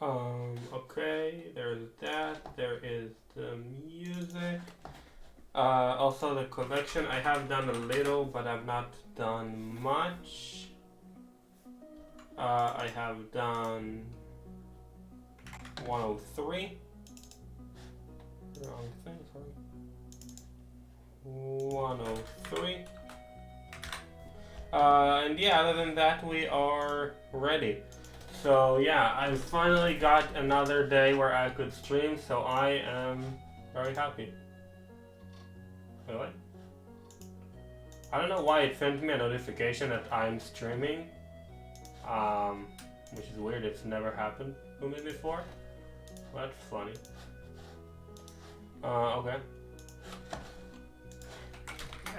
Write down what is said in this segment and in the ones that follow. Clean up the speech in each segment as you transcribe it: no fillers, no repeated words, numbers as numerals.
Okay, there's that. There is the music. Also the collection. I have done a little, but I've not done much. I have done 103. Wrong thing, sorry. 103. And yeah, other than that, we are ready. So yeah, I finally got another day where I could stream, so I am very happy. Really? I don't know why it sent me a notification that I'm streaming, which is weird. It's never happened to me before. That's funny. Okay.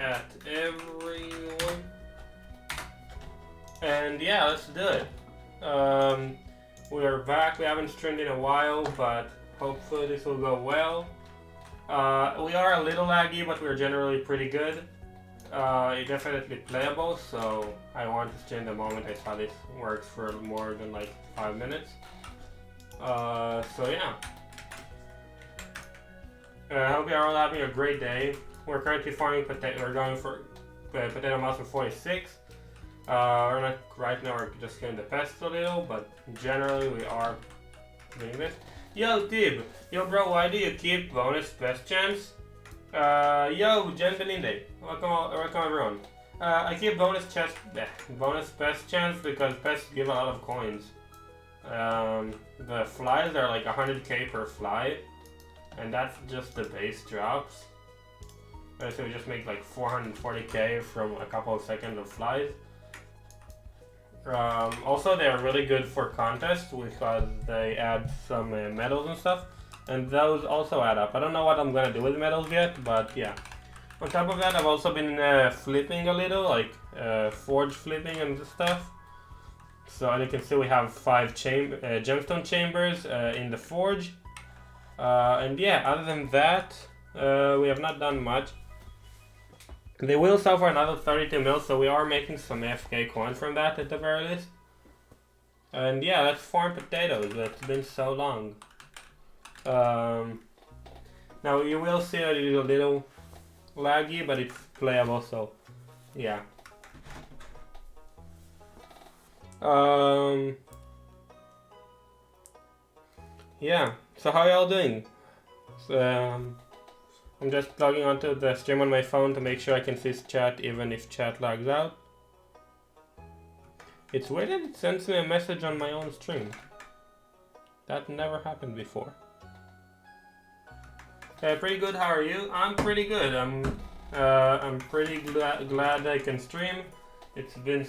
At everyone. And yeah, let's do it. We are back. We haven't streamed in a while, but hopefully this will go well. We are a little laggy, but we're generally pretty good. It's definitely playable, so I want to stream the moment I saw this works for more than like 5 minutes. So yeah. I hope you are all having a great day. We're currently farming potato. We're going for potato milestone 46. We're not right now. We're just getting the pests a little, but generally we are doing this. Yo, Tib. Yo, bro. Why do you keep bonus pest chance? Yo, Jen Belinde. Welcome everyone. I keep bonus pest chance because pests give a lot of coins. The flies are like 100k per fly, and that's just the base drops. So we just make like 440k from a couple of seconds of flies. Also, they're really good for contests because they add some medals and stuff, and those also add up. I don't know what I'm gonna do with medals yet, but yeah. On top of that, I've also been flipping a little, like forge flipping and stuff. So as you can see, we have 5 gemstone chambers in the forge. And yeah, other than that, we have not done much. They will sell for another 32 mil, so we are making some AFK coins from that at the very least. And yeah, let's farm potatoes. It's been so long. Now you will see that it is a little laggy, but it's playable, so yeah. Yeah, so how y'all doing? I'm just logging onto the stream on my phone to make sure I can see chat even if chat lags out. It's weird that it sends me a message on my own stream. That never happened before. Pretty good, how are you? I'm pretty good. I'm pretty glad I can stream. It's been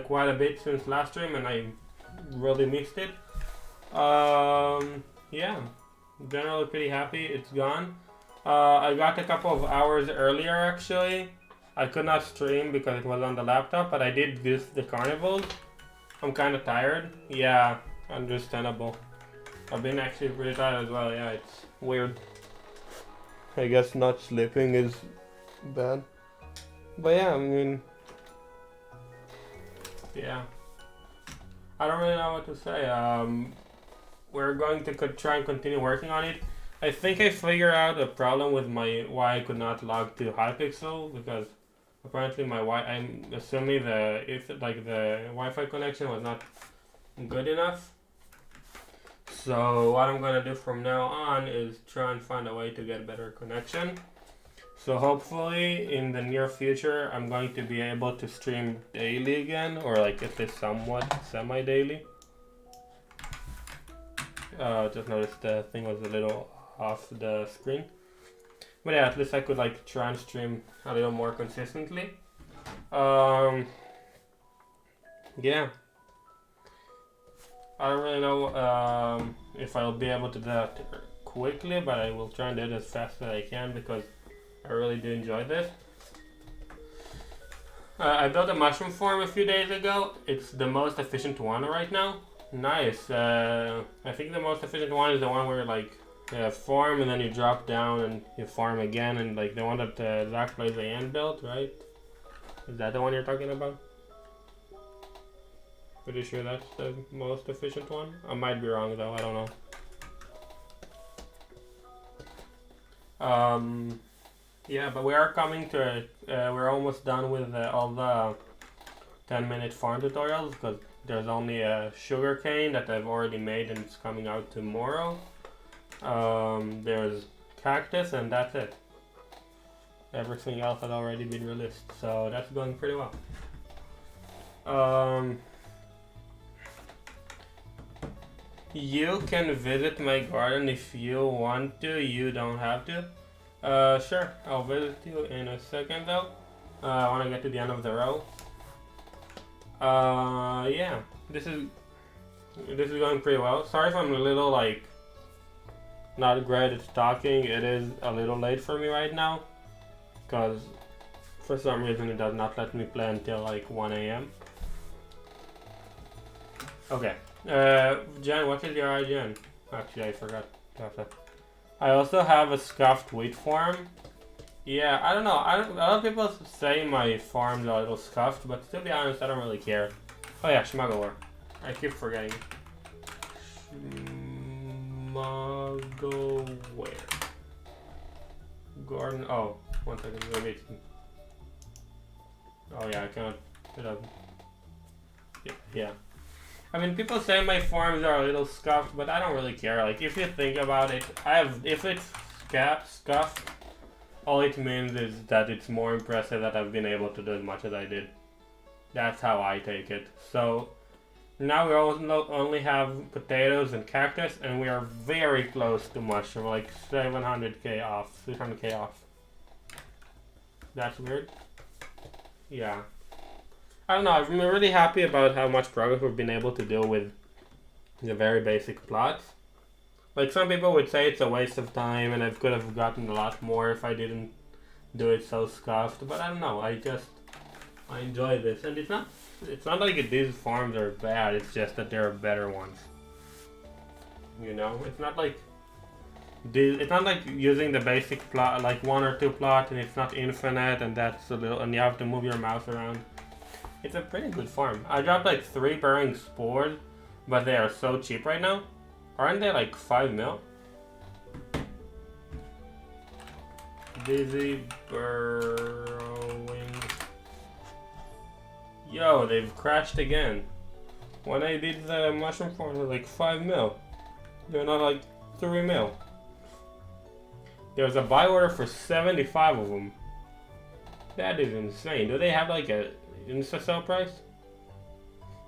quite a bit since last stream and I really missed it. Yeah, generally pretty happy it's gone. I got a couple of hours earlier actually. I could not stream because it was on the laptop, but I did visit the carnivals. I'm kind of tired. Yeah, understandable. I've been actually pretty tired as well. Yeah, it's weird. I guess not sleeping is bad. But yeah, I mean, yeah. I don't really know what to say. We're going to try and continue working on it. I think I figured out a problem with why I could not log to HYPIXEL, because apparently I'm assuming the Wi-Fi connection was not good enough. So what I'm gonna do from now on is try and find a way to get better connection. So hopefully in the near future I'm going to be able to stream daily again, or like at least somewhat semi-daily. Just noticed the thing was a little off the screen. But yeah, at least I could like try and stream a little more consistently. Yeah. I don't really know if I'll be able to do that quickly, but I will try and do it as fast as I can because I really do enjoy this. I built a mushroom farm a few days ago. It's the most efficient one right now. Nice. I think the most efficient one is the one where like farm and then you drop down and you farm again, and like the one that Zach plays the end built, right? Is that the one you're talking about? Pretty sure that's the most efficient one. I might be wrong though, I don't know. Yeah, but we are coming to, we're almost done with all the 10-minute farm tutorials because there's only a sugarcane that I've already made and it's coming out tomorrow. There's cactus and that's it. Everything else has already been released, so that's going pretty well. You can visit my garden if you want to, you don't have to. Sure, I'll visit you in a second though. I want to get to the end of the row. Yeah, this is going pretty well. Sorry if I'm a little like not great at talking. It is a little late for me right now because for some reason it does not let me play until like 1 AM. Okay. Jen, what is your IGN? Actually, I forgot to have that. I also have a scuffed wheat farm. Yeah, I don't know. A lot of people say my farms are a little scuffed, but to be honest, I don't really care. Oh yeah, smuggler. I keep forgetting. Smuggleware. Garden. Oh, 1 second. Maybe it's... Oh yeah, I cannot. It doesn't. Yeah. I mean, people say my farms are a little scuffed, but I don't really care. Like, if you think about it, if it's scuffed, all it means is that it's more impressive that I've been able to do as much as I did. That's how I take it. So, now we only have potatoes and cactus, and we are very close to mushroom, like 700k off, 600k off. That's weird. Yeah. I don't know, I'm really happy about how much progress we've been able to do with the very basic plots. Like, some people would say it's a waste of time and I could have gotten a lot more if I didn't do it so scuffed, but I don't know, I enjoy this. And it's not like these farms are bad, it's just that there are better ones. You know, it's not like using the basic plot, like 1 or 2 plots, and it's not infinite, and that's a little, and you have to move your mouse around. It's a pretty good farm. I dropped like 3 burrowing spores, but they are so cheap right now. Aren't they like 5 mil? Busy burrowing. Yo, they've crashed again. When I did the mushroom farm, they're like 5 mil. They're not like 3 mil. There's a buy order for 75 of them. That is insane. Do they have like a insta-sell price?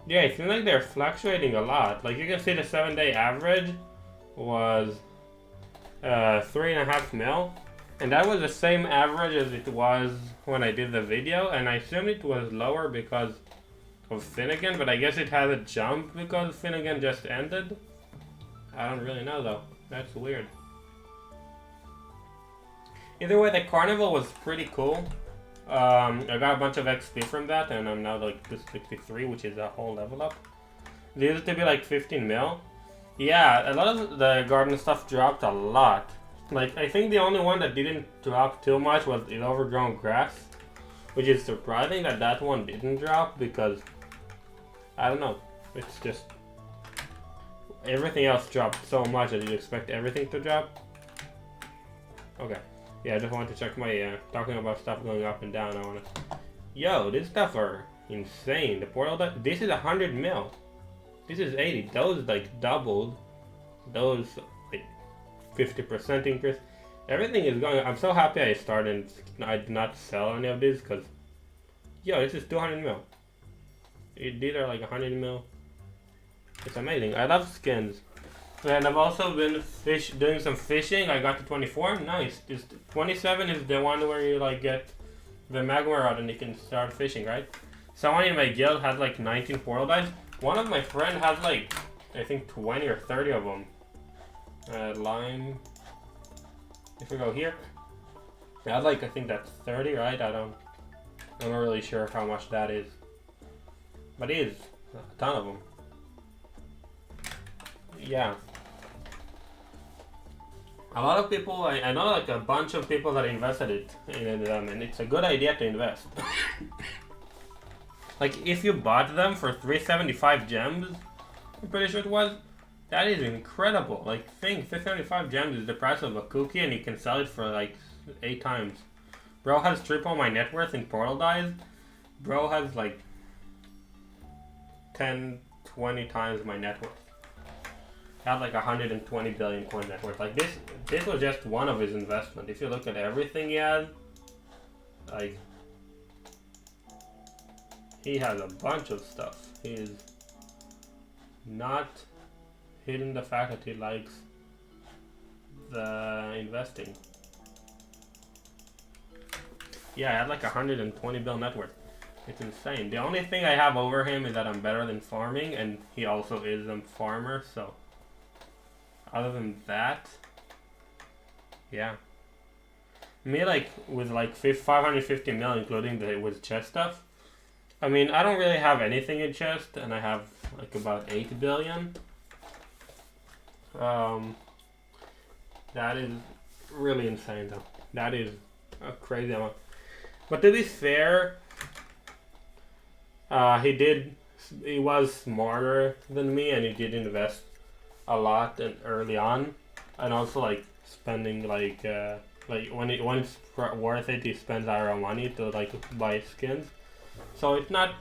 Yeah, it seems like they're fluctuating a lot. Like, you can see the 7-day average was 3.5 mil, and that was the same average as it was when I did the video, and I assumed it was lower because of Finnegan, but I guess it has a jump because Finnegan just ended. I don't really know though. That's weird. Either way, the carnival was pretty cool. I got a bunch of XP from that, and I'm now like 263, which is a whole level up. They used to be like 15 mil. Yeah, a lot of the garden stuff dropped a lot. Like, I think the only one that didn't drop too much was the overgrown grass, which is surprising that that one didn't drop because, I don't know, it's just, everything else dropped so much that you'd expect everything to drop. Okay. Yeah, I just wanted to check my, talking about stuff going up and down, I wanna... Yo, these stuff are insane. The portal, this is 100 mil. This is 80. Those, like, doubled. Those, like, 50% increase. Everything is going... I'm so happy I started and I did not sell any of these, because... Yo, this is 200 mil. These are, like, 100 mil. It's amazing. I love skins. And I've also been doing some fishing. I got to 24. Nice. 27 is the one where you like get the magma rod and you can start fishing, right? Someone in my guild had like 19 portal dives. One of my friends has like, I think 20 or 30 of them. Lime. If we go here, I had like, I think that's 30, right? I'm not really sure how much that is. But it is a ton of them. Yeah. A lot of people, I know like a bunch of people that invested in them, and it's a good idea to invest. Like, if you bought them for 375 gems, I'm pretty sure it was, that is incredible. Like, think, 375 gems is the price of a cookie, and you can sell it for like 8 times. Bro has triple my net worth in Portal Dice. Bro has like 10, 20 times my net worth. Had like 120 billion coin net worth. Like, this was just one of his investments. If you look at everything he had, like, he has a bunch of stuff. He is not hidden the fact that he likes the investing. Yeah, I had like 120 bill net worth. It's insane. The only thing I have over him is that I'm better than farming, and he also is a farmer, so other than that, yeah. Me, like, with like 550 mil, including with chest stuff, I mean, I don't really have anything in chest, and I have like about 8 billion. That is really insane, though. That is a crazy amount. But to be fair, he was smarter than me, and he did invest a lot early on, and also like spending like when it's worth it, he spends our money to like buy skins. So it's not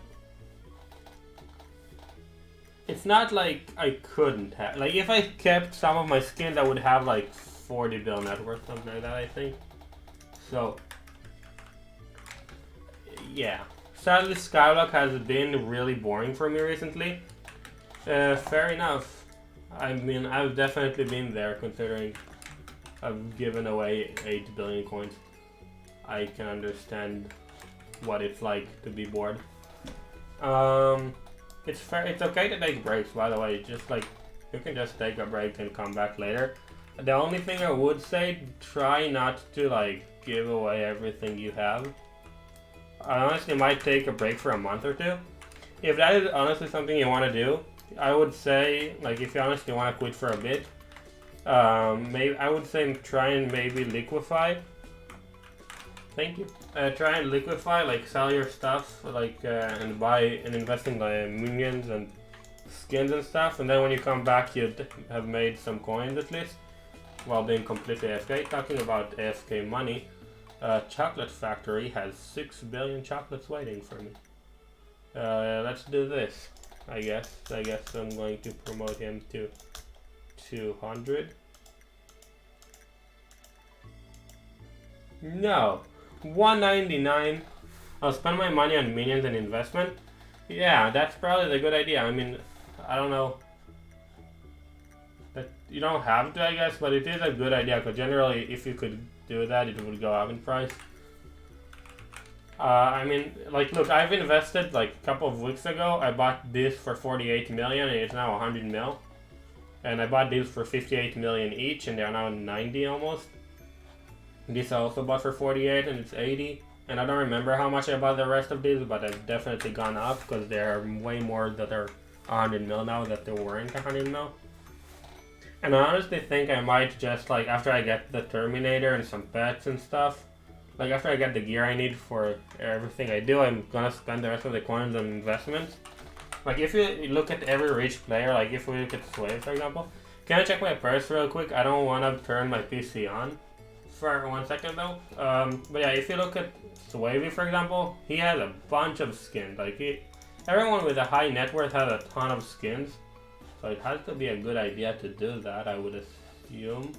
like I couldn't have, like, if I kept some of my skins, I would have like 40 bill net worth, something like that, I think. So yeah, sadly Skyblock has been really boring for me recently. Fair enough. I mean, I've definitely been there, considering I've given away 8 billion coins. I can understand what it's like to be bored. It's fair. It's okay to take breaks, by the way. Just like, you can just take a break and come back later. The only thing I would say, try not to like give away everything you have. I honestly might take a break for a month or two. If that is honestly something you want to do, I would say, like, if you honestly want to quit for a bit, maybe I would say try and maybe liquefy. Thank you. Try and liquefy, like sell your stuff, like and buy and invest in the minions and skins and stuff, and then when you come back, you'd have made some coins at least, while being completely AFK. Talking about AFK money, Chocolate Factory has 6 billion chocolates waiting for me. Let's do this. I guess I'm going to promote him to 200. No, 199. I'll spend my money on minions and investment. Yeah, that's probably the good idea. I mean, I don't know. That you don't have to, I guess, but it is a good idea, because generally, if you could do that, it would go up in price. I mean, like, look, I've invested like a couple of weeks ago. I bought this for 48 million, and it's now 100 mil. And I bought these for 58 million each, and they're now 90 almost. This I also bought for 48, and it's 80. And I don't remember how much I bought the rest of these, but they've definitely gone up, because there are way more that are 100 mil now that they weren't 100 mil. And I honestly think I might just, like, after I get the Terminator and some pets and stuff, like, after I get the gear I need for everything I do, I'm gonna spend the rest of the coins on investments. Like, if you look at every rich player, like if we look at Sway, for example, can I check my purse real quick? I don't want to turn my PC on for 1 second though. But yeah, if you look at Swavy, for example, he has a bunch of skins. Like, everyone with a high net worth has a ton of skins, so it has to be a good idea to do that, I would assume.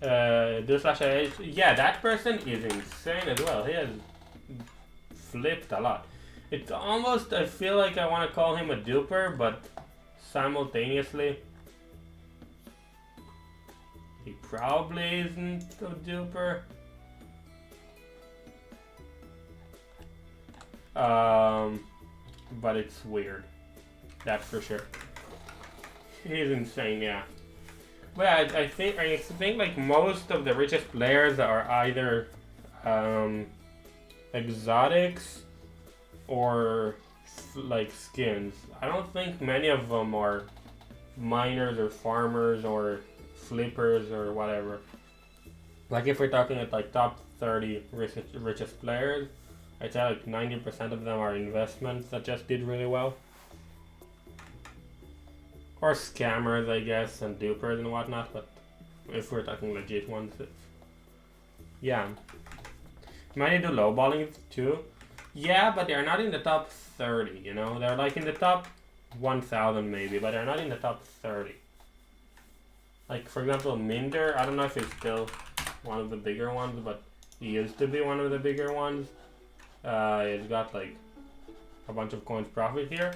Yeah, that person is insane as well. He has flipped a lot. It's almost, I feel like I want to call him a duper, but simultaneously, he probably isn't a duper. But it's weird. That's for sure. He's insane, yeah. But yeah, I think like most of the richest players are either exotics or like skins. I don't think many of them are miners or farmers or flippers or whatever. Like, if we're talking at like top 30 richest players, I'd say like 90% of them are investments that just did really well. Or scammers, I guess, and dupers and whatnot, but if we're talking legit ones, it's... Yeah. Might do lowballing too. Yeah, but they're not in the top 30, you know? They're like in the top 1,000 maybe, but they're not in the top 30. Like, for example, Minder, I don't know if he's still one of the bigger ones, but he used to be one of the bigger ones. He's got like a bunch of coins profit here.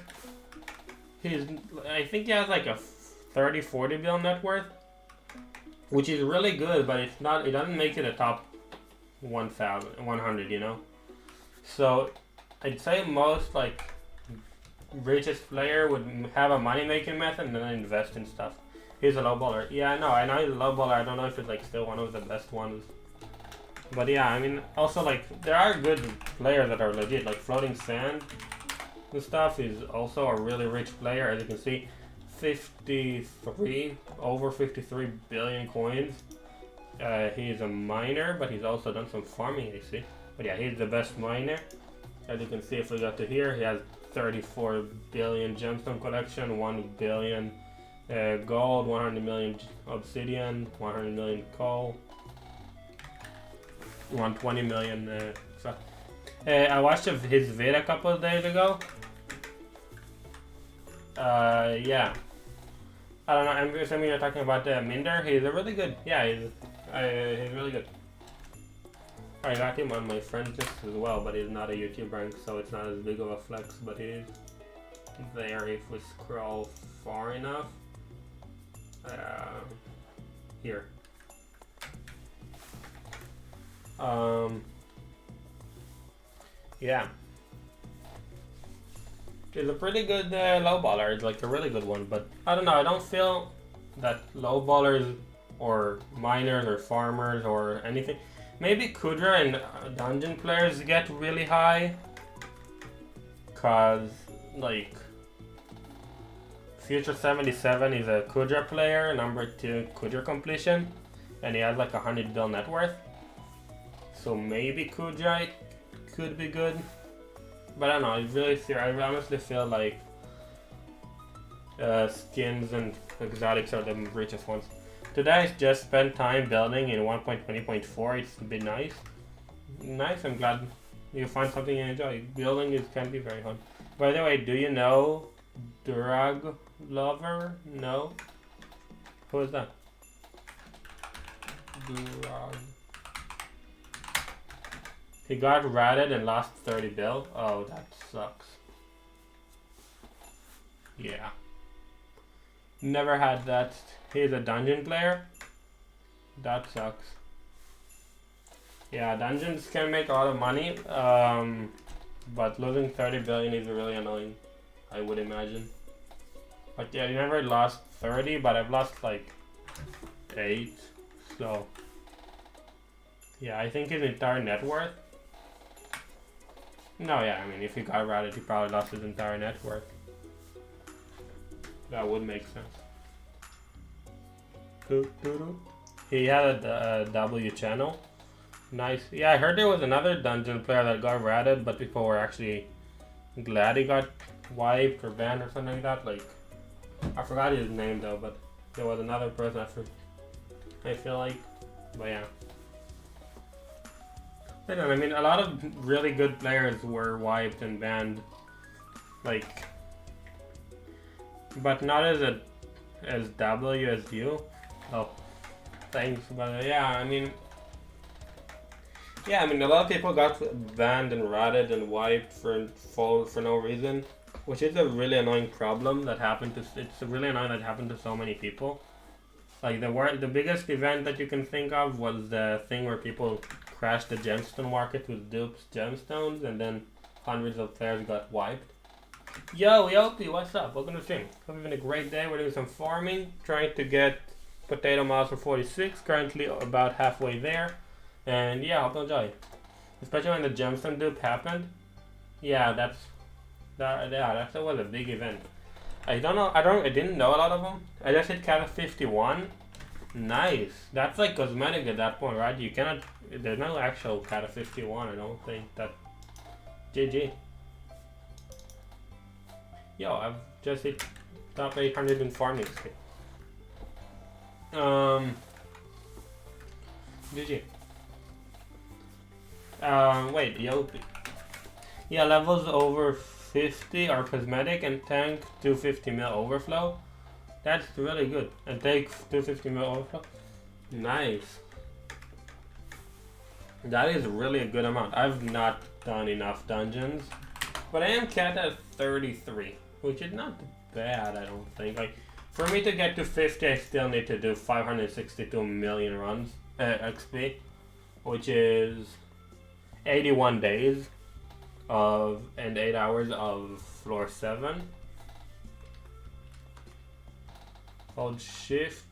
I think he has like a 30-40 bill net worth, which is really good, but it's not. It doesn't make it a top 100, you know. So I'd say most like richest player would have a money making method and then invest in stuff. He's a low baller. Yeah, I know he's a low baller. I don't know if it's like still one of the best ones. But yeah, I mean, also like there are good players that are legit, like Floating Sand and stuff is also a really rich player. As you can see, over 53 billion coins. He's a miner, but he's also done some farming, I see. But yeah, he's the best miner. As you can see, if we go to here, he has 34 billion gemstone collection, 1 billion gold, 100 million obsidian, 100 million coal, 120 million stuff. I watched his vid a couple of days ago. Yeah. I don't know, I'm assuming you're talking about Minder. He's a really good, yeah, he's really good. I got him on my friends list as well, but he's not a YouTube rank, so it's not as big of a flex, but he is there if we scroll far enough. Here. Yeah. He's a pretty good low baller. It's like a really good one, but I don't know. I don't feel that low ballers or miners or farmers or anything. Maybe Kudra and dungeon players get really high, cause like Future77 is a Kudra player, number 2 Kudra completion, and he has like 100 bill net worth. So maybe Kudra could be good. But I don't know, I honestly feel like skins and exotics are the richest ones. Today I just spent time building in 1.20.4, it's been nice. Nice, I'm glad you find something you enjoy. Building can be very fun. By the way, do you know Durag Lover? No? Who is that? Durag. He got ratted and lost 30 bill. Oh, that sucks. Yeah. Never had that. He's a dungeon player. That sucks. Yeah, dungeons can make a lot of money, but losing 30 billion is really annoying, I would imagine. But yeah, I never lost 30, but I've lost like 8. So yeah, I think his entire net worth. No, yeah, I mean, if he got ratted, he probably lost his entire net worth. That would make sense. He had a W channel. Nice. Yeah, I heard there was another dungeon player that got ratted, but people were actually glad he got wiped or banned or something like that. Like, I forgot his name though, but there was another person I feel like. But yeah. I mean, a lot of really good players were wiped and banned, like, but not as W as you. Oh, thanks. But yeah, I mean, a lot of people got banned and ratted and wiped for no reason, which is a really annoying problem that happened to. It's really annoying that happened to so many people. Like the biggest event that you can think of was the thing where people crashed the gemstone market with dupes gemstones, and then hundreds of players got wiped. Yo, Yopi, what's up? Welcome to the stream. Hope you're having a great day. We're doing some farming, trying to get potato milestone 46. Currently about halfway there, and yeah, hope you enjoy. Especially when the gemstone dupe happened. Yeah, that was a big event. I didn't know a lot of them. I just hit cat 51. Nice. That's like cosmetic at that point, right? You cannot. There's no actual cat 51. I don't think that. GG. Yo, I've just hit top 800 in farming XP. GG. Wait, yo. Yeah, levels over 50 are cosmetic and tank 250 mil overflow. That's really good. And take 250 mil overflow. Nice. That is really a good amount. I've not done enough dungeons, but I am capped at 33, which is not bad, I don't think. Like, for me to get to 50, I still need to do 562 million runs, XP, which is 81 days of and 8 hours of floor 7. Hold shift.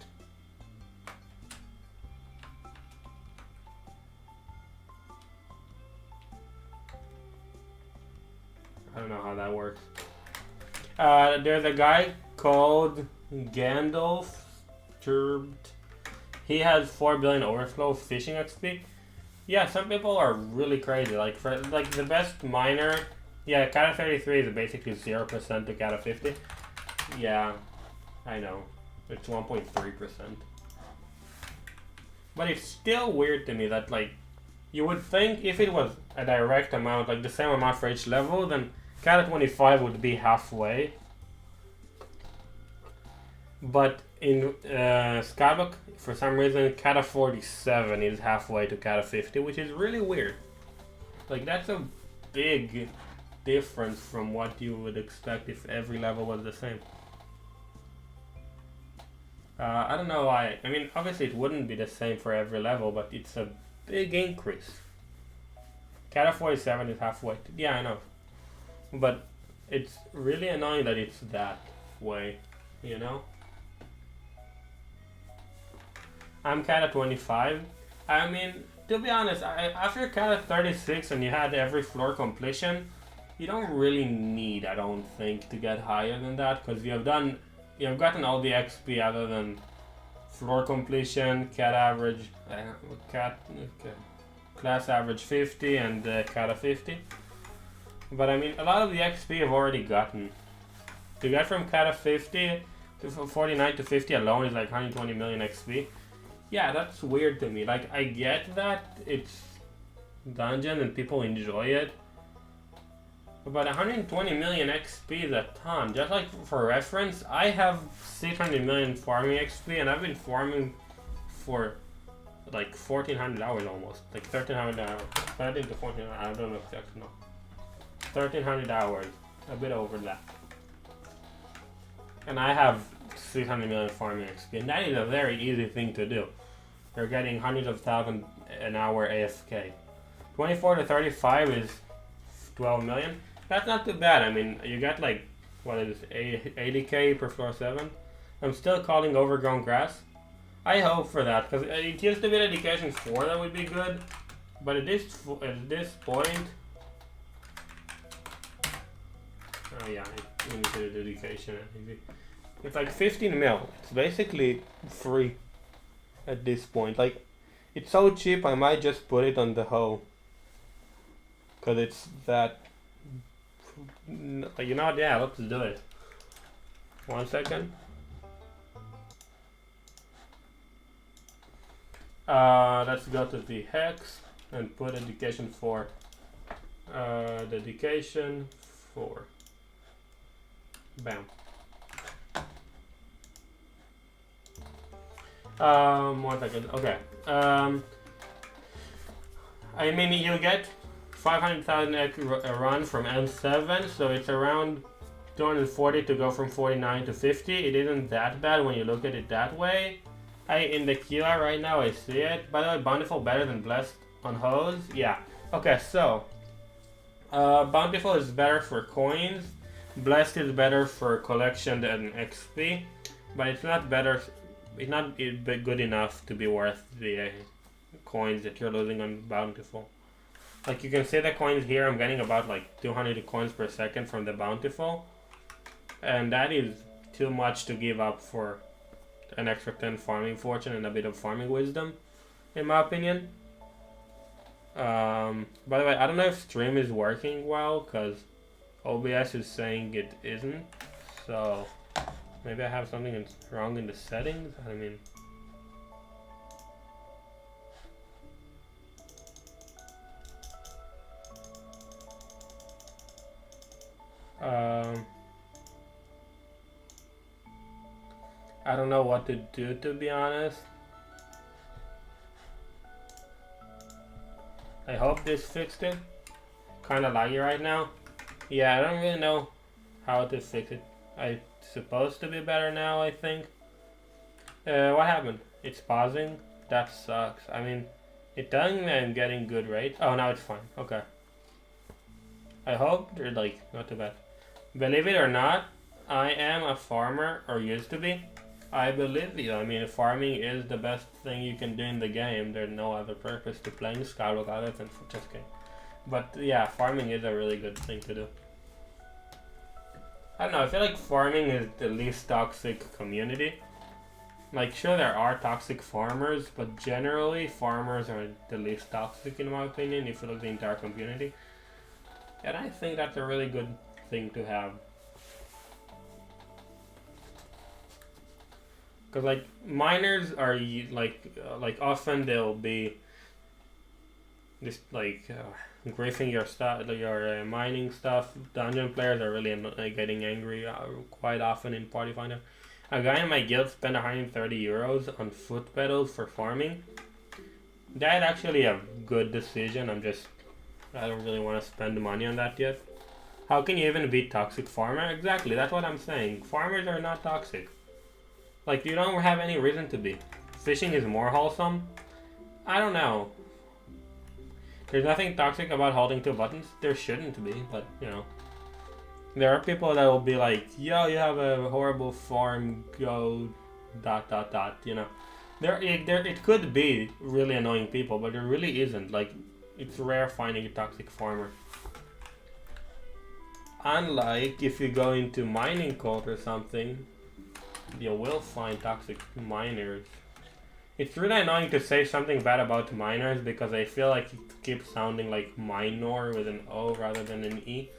I don't know how that works. There's a guy called Gandalf Turbed. He has 4 billion overflow fishing XP. Yeah, some people are really crazy. Like for the best miner, yeah, Kata 33 is basically 0% to Kata 50. Yeah, I know. It's 1.3%. But it's still weird to me that, like, you would think if it was a direct amount, like the same amount for each level, then Kata 25 would be halfway. But in Skyblock, for some reason, Kata 47 is halfway to Kata 50, which is really weird. Like, that's a big difference from what you would expect if every level was the same. I don't know why. I mean, obviously it wouldn't be the same for every level, but it's a big increase. Kata 47 is halfway. Yeah, I know. But it's really annoying that it's that way, you know? I'm Kata 25. I mean, to be honest, after Kata 36 and you had every floor completion, you don't really need, I don't think, to get higher than that, because you've gotten all the XP other than floor completion, class average 50 and Kata 50. But I mean, a lot of the XP you've already gotten. To get from Kata 50 to 49 to 50 alone is like 120 million XP. Yeah, that's weird to me. Like, I get that it's dungeon and people enjoy it, but 120 million XP is a ton. Just like for reference, I have 600 million farming XP and I've been farming for like 1400 hours almost. Like 1300 hours. 13 to 1400, I don't know exactly, no. 1300 hours, a bit over that. And I have 600 million farming XP, and that is a very easy thing to do. You're getting hundreds of thousands an hour AFK. 24 to 35 is 12 million. That's not too bad. I mean, you get like, what is it, 80k per floor 7? I'm still calling overgrown grass. I hope for that, because it used to be dedication 4 that would be good, but at this point, oh yeah, we need to do dedication. It's like 15 mil. It's basically free at this point. Like, it's so cheap, I might just put it on the hoe. Because it's that... You know what? Yeah, let's do it. 1 second. Let's go to the hex and put dedication 4. Dedication 4. Bam. 1 second. Okay. I mean, you get 500,000 a run from M7, so it's around 240 to go from 49 to 50. It isn't that bad when you look at it that way. In the QR right now, I see it. By the way, Bountiful better than Blessed on hose? Yeah. Okay, so Bountiful is better for coins. Blessed is better for collection than XP, but it's not better. It's not good enough to be worth the coins that you're losing on Bountiful. Like, you can see the coins here. I'm getting about like 200 coins per second from the Bountiful, and that is too much to give up for an extra 10 farming fortune and a bit of farming wisdom, in my opinion. By the way, I don't know if stream is working well because OBS is saying it isn't. So maybe I have something wrong in the settings. I mean, I don't know what to do, to be honest. I hope this fixed it. Kinda laggy right now. Yeah, I don't really know how to fix it. It's supposed to be better now, I think. What happened? It's pausing? That sucks. I mean, it telling me I'm getting good rates. Oh, now it's fine. Okay. I hope they're like, not too bad. Believe it or not, I am a farmer, or used to be. I believe you. I mean, farming is the best thing you can do in the game. There's no other purpose to playing Skyblock other than for just game. But yeah, farming is a really good thing to do. I don't know, I feel like farming is the least toxic community. Like, sure, there are toxic farmers, but generally, farmers are the least toxic in my opinion, if you look at the entire community. And I think that's a really good thing to have. Because, like, miners are, like often they'll be just, like, griefing your stuff, your mining stuff. Dungeon players are really getting angry quite often in Party Finder. A guy in my guild spent 130 euros on foot pedals for farming. That's actually a good decision. I don't really want to spend the money on that yet. How can you even beat toxic farmer? Exactly, that's what I'm saying. Farmers are not toxic. Like, you don't have any reason to be. Fishing is more wholesome. I don't know. There's nothing toxic about holding two buttons. There shouldn't be, but, you know. There are people that will be like, yo, you have a horrible farm, go, ... you know. It could be really annoying people, but there really isn't. Like, it's rare finding a toxic farmer. Unlike if you go into mining cult or something, you will find toxic miners. It's really annoying to say something bad about miners because I feel like it keeps sounding like minor with an O rather than an E.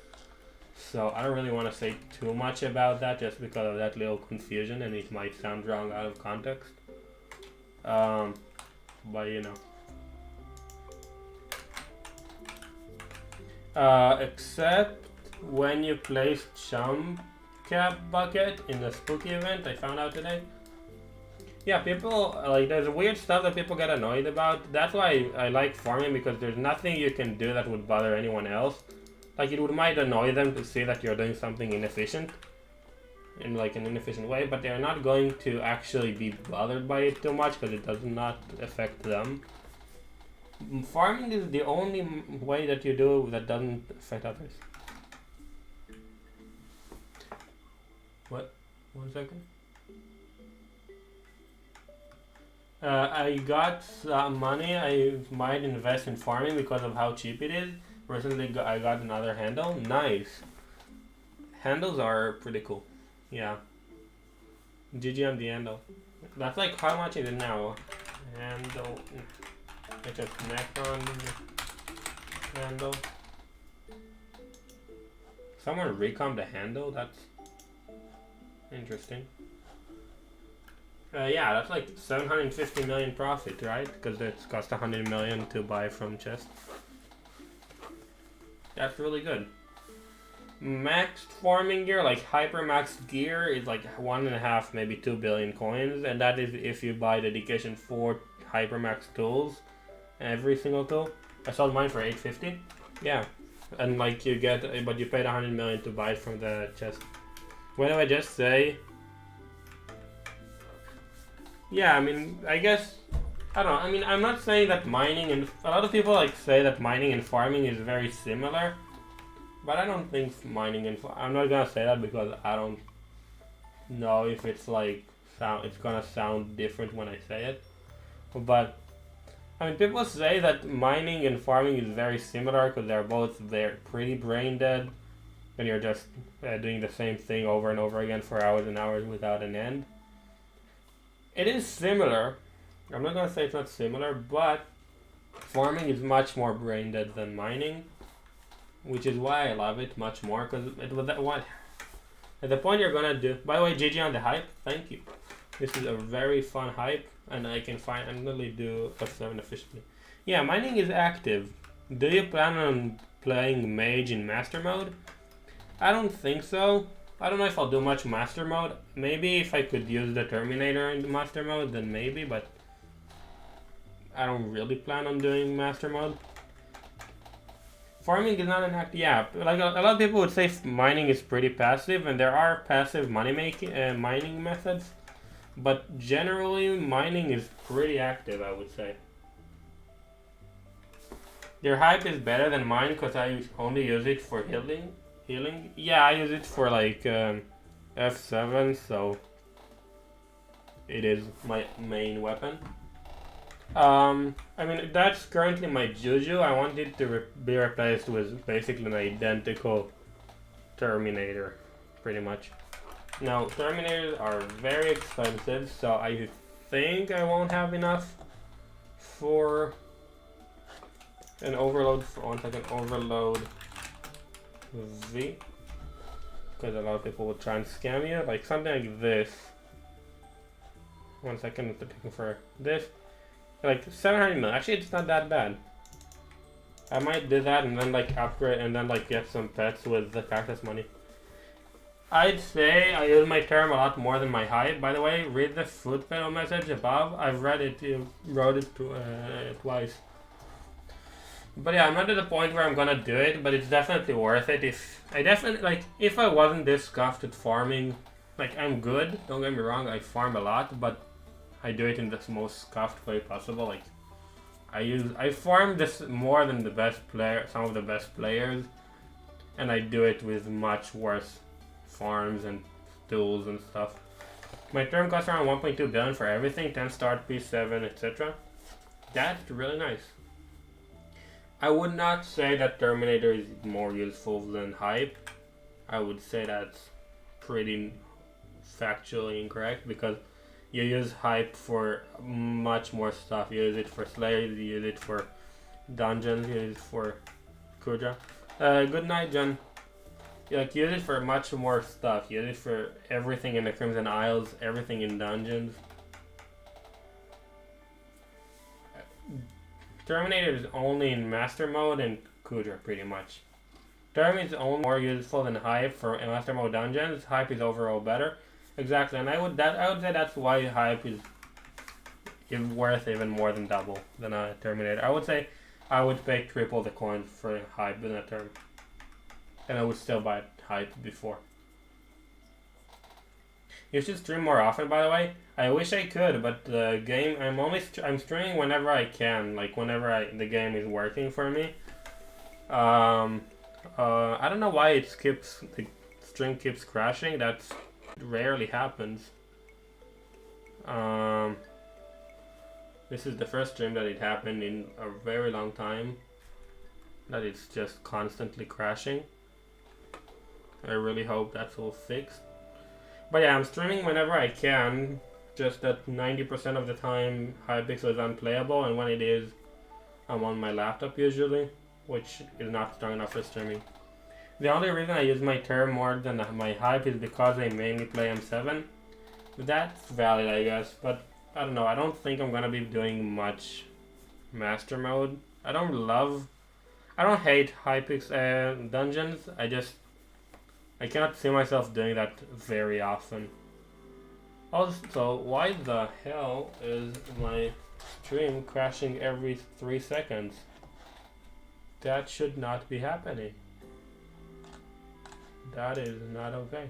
So I don't really want to say too much about that just because of that little confusion, and it might sound wrong out of context. But you know. Except when you place Chum Cap Bucket in the spooky event, I found out today. Yeah, people, like, there's weird stuff that people get annoyed about. That's why I like farming, because there's nothing you can do that would bother anyone else. Like, it might annoy them to see that you're doing something inefficient, in like an inefficient way, but they're not going to actually be bothered by it too much because it does not affect them. Farming is the only way that you do that doesn't affect others. What? 1 second. I got some money I might invest in farming because of how cheap it is. Recently I got another handle. Nice. Handles are pretty cool. Yeah. GG on the handle. That's like, how much is it now? Handle. I just connect on handle. Someone recom the handle? That's interesting. Yeah, that's like 750 million profit, right? Because it's cost 100 million to buy from chest. That's really good. Maxed farming gear, like hyper maxed gear, is like 1.5, maybe 2 billion coins, and that is if you buy the dedication 4 hyper max tools, every single tool. I sold mine for 850. Yeah, and like you get, but you paid 100 million to buy it from the chest. What do I just say? Yeah, I mean, I guess, I don't know, I mean, I'm not saying that mining and, a lot of people like say that mining and farming is very similar, but I don't think mining and, I'm not gonna say that because I don't know if it's like, it's gonna sound different when I say it, but, I mean, people say that mining and farming is very similar because they're pretty brain dead, and you're just doing the same thing over and over again for hours and hours without an end. It is similar. I'm not gonna say it's not similar, but Farming is much more brain dead than mining, which is why I love it much more, because it was that what at the point you're gonna do. By the way, GG on the hype. Thank you. This is a very fun hype, and I'm gonna do F7 efficiently. Yeah, mining is active. Do you plan on playing mage in master mode? I don't think so. I don't know if I'll do much master mode. Maybe if I could use the Terminator in the master mode, then maybe, but I don't really plan on doing master mode. Farming is not an act. Yeah, like a lot of people would say mining is pretty passive, and there are passive mining methods, but generally mining is pretty active, I would say. Your hype is better than mine because I only use it for healing. Yeah, I use it for like F7, so it is my main weapon. I mean, that's currently my Juju. I want it to be replaced with basically an identical Terminator, pretty much. Now, Terminators are very expensive, so I think I won't have enough for an overload. Overload V, because a lot of people will try and scam you, like something like this. 1 second, I'm looking for this. Like 700 mil. Actually, it's not that bad. I might do that and then like upgrade and then like get some pets with the cactus money. I'd say I use my term a lot more than my hype. By the way, read the food pedal message above. I've read it. You wrote it twice. But yeah, I'm not at the point where I'm gonna do it, but it's definitely worth it. If I wasn't this scuffed at farming, like I'm good. Don't get me wrong, I farm a lot, but I do it in the most scuffed way possible. Like I farm this more than some of the best players, and I do it with much worse farms and tools and stuff. My term costs around 1.2 billion for everything, 10 start, P7, etc. That's really nice. I would not say that Terminator is more useful than hype. I would say that's pretty factually incorrect, because you use hype for much more stuff. You use it for slayers, you use it for dungeons, you use it for Kuja. Good night, John. You use it for much more stuff. You use it for everything in the Crimson Isles, everything in dungeons. Terminator is only in master mode and Kuja, pretty much. Terminator is only more useful than hype for master mode dungeons. Hype is overall better. Exactly, and I would say that's why hype is worth even more than double than a Terminator. I would say I would pay triple the coins for hype than a term, and I would still buy hype before. You should stream more often, by the way. I wish I could, but the game I'm streaming whenever I can, like whenever the game is working for me. I don't know why the stream keeps crashing. That's rarely happens. This is the first stream that it happened in a very long time, that it's just constantly crashing. I really hope that's all fixed. But yeah, I'm streaming whenever I can, just that 90% of the time HYPIXEL is unplayable, and when it is, I'm on my laptop usually, which is not strong enough for streaming. The only reason I use my term more than my hype is because I mainly play M7. That's valid, I guess, but I don't know. I don't think I'm gonna be doing much master mode. I don't hate HYPIXEL dungeons. I cannot see myself doing that very often. Also, why the hell is my stream crashing every 3 seconds? That should not be happening. That is not okay.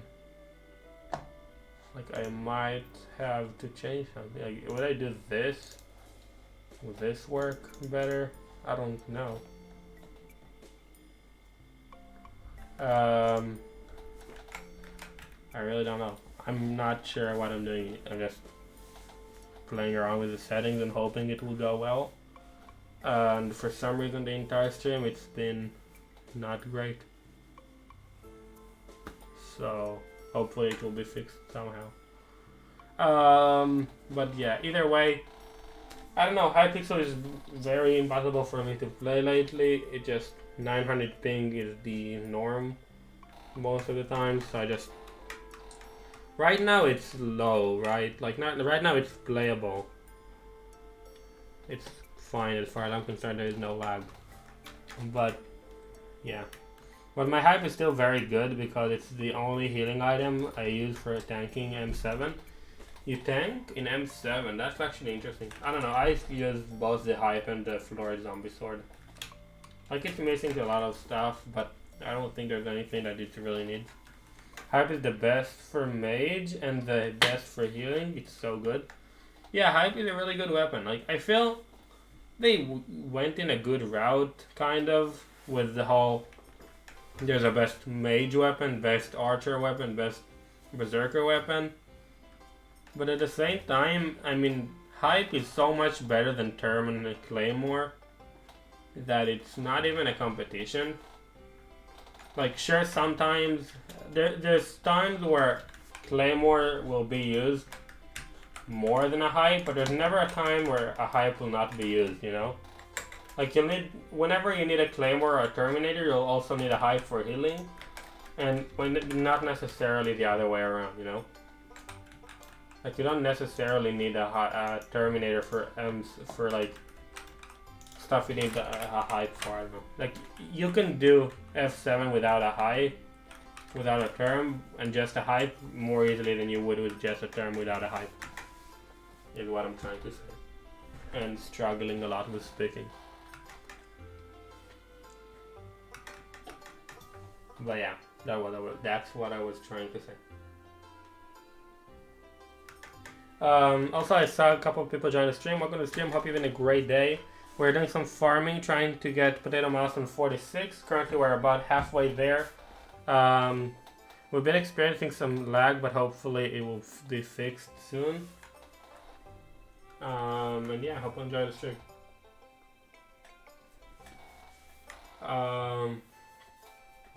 Like, I might have to change something. Like, would I do this? Would this work better? I don't know. I really don't know. I'm not sure what I'm doing. I'm just playing around with the settings and hoping it will go well. And for some reason the entire stream it's been not great. So hopefully it will be fixed somehow. But yeah, either way, I don't know, Hypixel is very impossible for me to play lately. It just 900 ping is the norm most of the time, so I just right now it's low, right? Like not right now it's playable. It's fine as far as I'm concerned. There is no lag, but yeah. But my hype is still very good because it's the only healing item I use for tanking M7. You tank in M7, that's actually interesting. I don't know, I use both the hype and the floor zombie sword. Like it's missing a lot of stuff, but I don't think there's anything that it really needs. Hype is the best for mage and the best for healing. It's so good. Yeah, hype is a really good weapon. Like I feel they went in a good route, kind of, with the whole. There's a best mage weapon, best archer weapon, best berserker weapon. But at the same time, I mean, hype is so much better than Term and Claymore that it's not even a competition. Like, sure, sometimes there's times where Claymore will be used more than a hype, but there's never a time where a hype will not be used, you know? Like, whenever you need a Claymore or a Terminator, you'll also need a hype for healing, and not necessarily the other way around, you know? Like, you don't necessarily need a Terminator for like stuff you need a hype for. I don't know. Like, you can do F7 without a hype, without a term, and just a hype more easily than you would with just a term without a hype. Is what I'm trying to say. And struggling a lot with speaking. But yeah, that's what I was trying to say. Also, I saw a couple of people join the stream. Welcome to the stream. Hope you're having a great day. We're doing some farming, trying to get potato milestone 46. Currently, we're about halfway there. We've been experiencing some lag, but hopefully it will be fixed soon. And yeah, hope you enjoy the stream.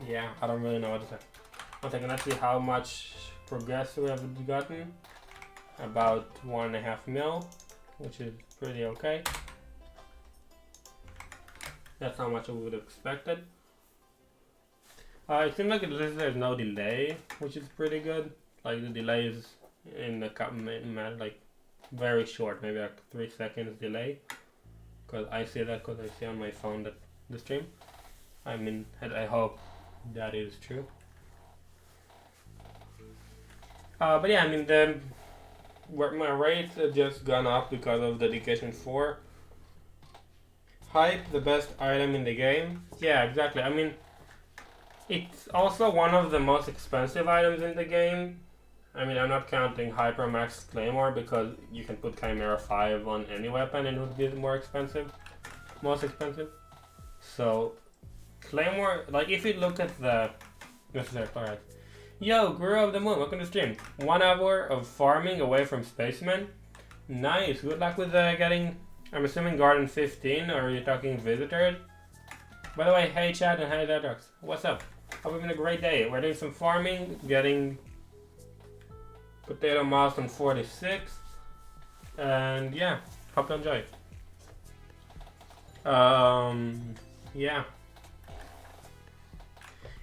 Yeah, I don't really know what to say. One second, let's see how much progress we have gotten. About 1.5 mil, which is pretty okay. That's how much I would have expected. It seems like there's no delay, which is pretty good. Like the delay is in the like very short, maybe like 3 seconds delay. Cause I see that because I see on my phone that the stream. I mean, I hope that is true. But yeah, I mean my rates have just gone up because of Dedication 4. Hype, the best item in the game. Yeah, exactly. I mean, it's also one of the most expensive items in the game. I mean, I'm not counting Hypermax Claymore because you can put Chimera 5 on any weapon and it would be more expensive. Most expensive. So, Claymore, like if you look at the... Alright. Yo, Guru of the Moon, welcome to stream. 1 hour of farming away from Spaceman. Nice, good luck with getting, I'm assuming Garden 15, or are you talking visitors? By the way, hey chat and hey Detrox, what's up? Hope you're having a great day. We're doing some farming, getting potato milestone 46. And yeah, hope you enjoy. Yeah.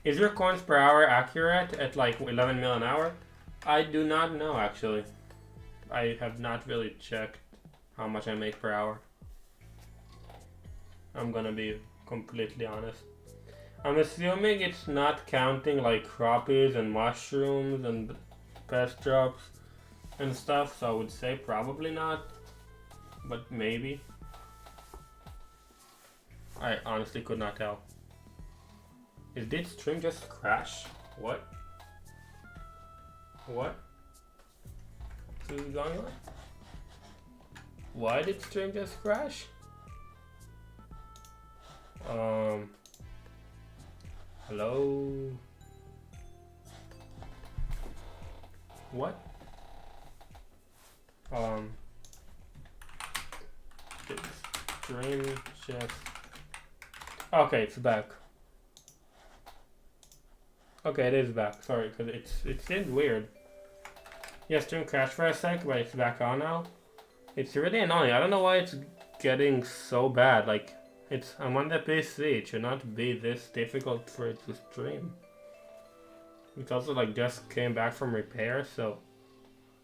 Is your coins per hour accurate at like 11 mil an hour? I do not know actually. I have not really checked how much I make per hour. I'm gonna be completely honest. I'm assuming it's not counting like crappies and mushrooms and pest drops and stuff, so I would say probably not, but maybe. I honestly could not tell. Did stream just crash? What? What? What's going on? Why did stream just crash? Hello? What? Did stream just... Okay, it's back. Okay, it is back. Sorry, because it seemed weird. Yeah, stream crashed for a sec, but it's back on now. It's really annoying. I don't know why it's getting so bad. Like, I'm on the PC. It should not be this difficult for it to stream. It's also like just came back from repair, so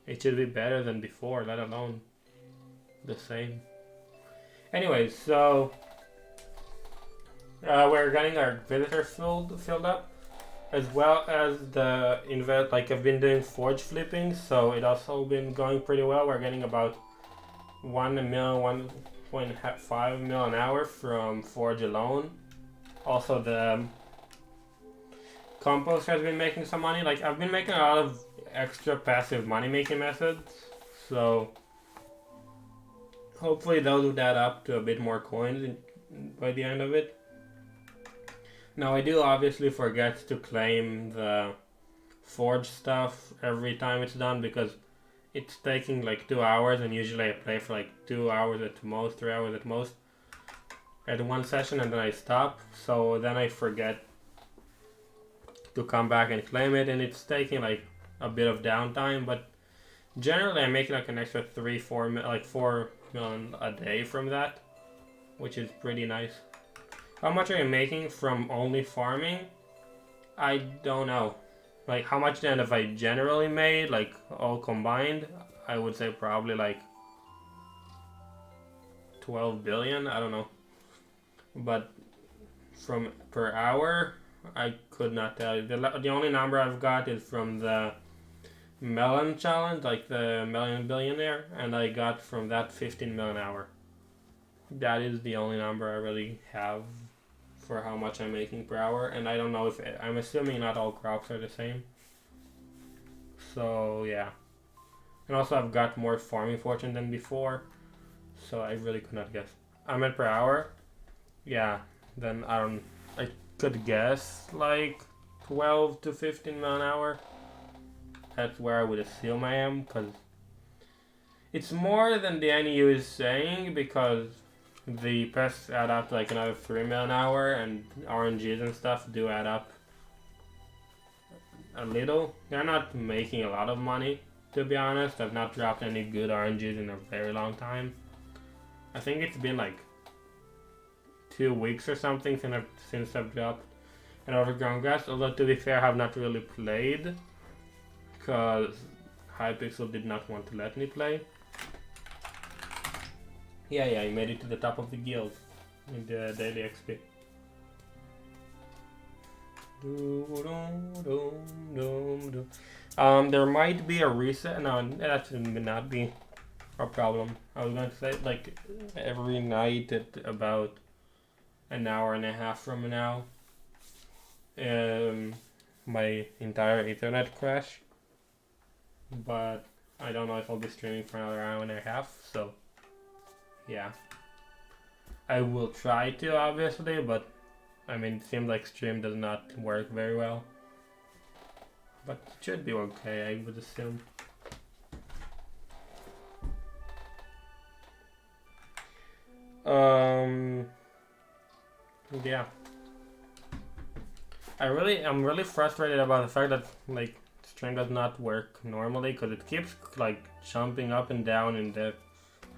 it should be better than before, let alone the same. Anyways, so we're getting our visitors filled up, as well as the invest. Like I've been doing forge flipping, so it also been going pretty well. We're getting about 1.5 mil an hour from forge alone. Also the compost has been making some money. Like I've been making a lot of extra passive money making methods, so hopefully those would add up to a bit more coins by the end of it. Now I do obviously forget to claim the forge stuff every time it's done because it's taking like 2 hours, and usually I play for like 2 hours at most, 3 hours at most at one session, and then I stop, so then I forget to come back and claim it, and it's taking like a bit of downtime, but generally I make like an extra 4 million a day from that, which is pretty nice. How much are you making from only farming? I don't know. Like how much then have I generally made, like all combined? I would say probably like 12 billion, I don't know. But from per hour, I could not tell you. The only number I've got is from the melon challenge, like the million billionaire, and I got from that 15 million an hour. That is the only number I really have for how much I'm making per hour, and I don't know if I'm assuming not all crops are the same. So yeah, and also I've got more farming fortune than before, so I really could not guess. I'm at per hour. Yeah, then I could guess like 12 to 15 mile an hour. That's where I would assume I am, because it's more than the NU is saying, because the pests add up to like another 3 mil an hour, and RNGs and stuff do add up a little. They're not making a lot of money, to be honest. I've not dropped any good RNGs in a very long time. I think it's been like 2 weeks or something since I've dropped an overgrown grass, although to be fair I have not really played because HYPIXEL did not want to let me play. Yeah, I made it to the top of the guild in the daily XP. There might be a reset. No, that should not be a problem. I was going to say like every night at about an hour and a half from now, my entire Ethernet crash. But I don't know if I'll be streaming for another hour and a half, so yeah. I will try to, obviously, but I mean, it seems like stream does not work very well. But it should be okay, I would assume. Yeah. I'm really frustrated about the fact that like stream does not work normally, because it keeps like jumping up and down in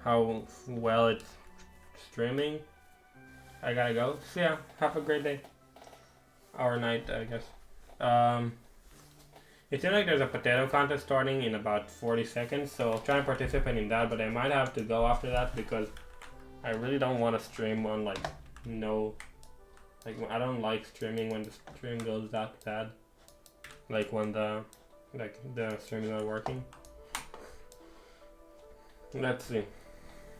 how well it's streaming. I gotta go. So yeah, have a great day. Or night, I guess. It seems like there's a potato contest starting in about 40 seconds, so I'll try and participate in that, but I might have to go after that because I really don't want to stream on like I don't like streaming when the stream goes that bad. Like when the stream is not working. Let's see.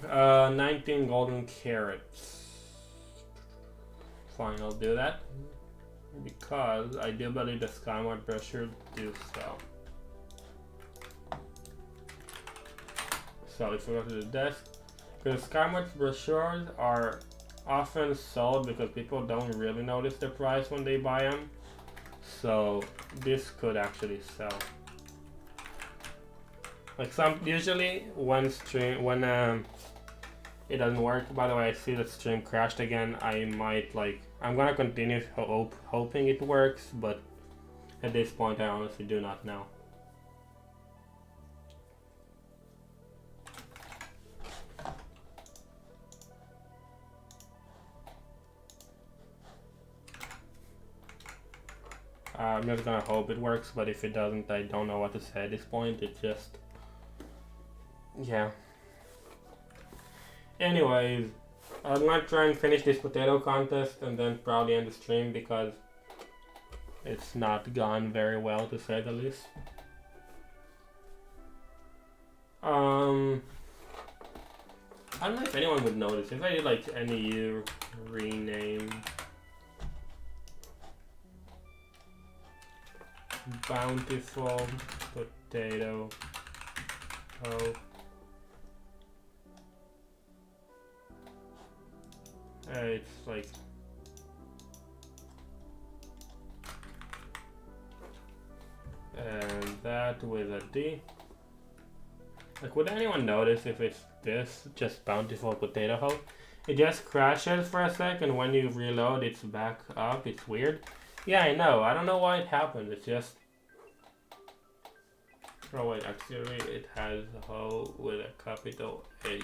19 golden carrots. Fine, I'll do that. Because I do believe the Skyward brochure do sell. So if we go to the desk, because Skyward brochures are often sold because people don't really notice the price when they buy them. So this could actually sell. Like usually when it doesn't work. By the way, I see the stream crashed again. I'm gonna continue hoping it works, but at this point I honestly do not know. I'm just gonna hope it works, but if it doesn't, I don't know what to say at this point. It's just... yeah. Anyways, I'm gonna try and finish this potato contest and then probably end the stream because it's not gone very well, to say the least. I don't know if anyone would notice if I did like any rename bountiful potato. Oh. It's like and that with a D. Like, would anyone notice if it's this, just bountiful potato hoe? It just crashes for a second. When you reload, it's back up. It's weird. Yeah, I know. I don't know why it happened. It's just... oh wait, actually it has a hoe with a capital H.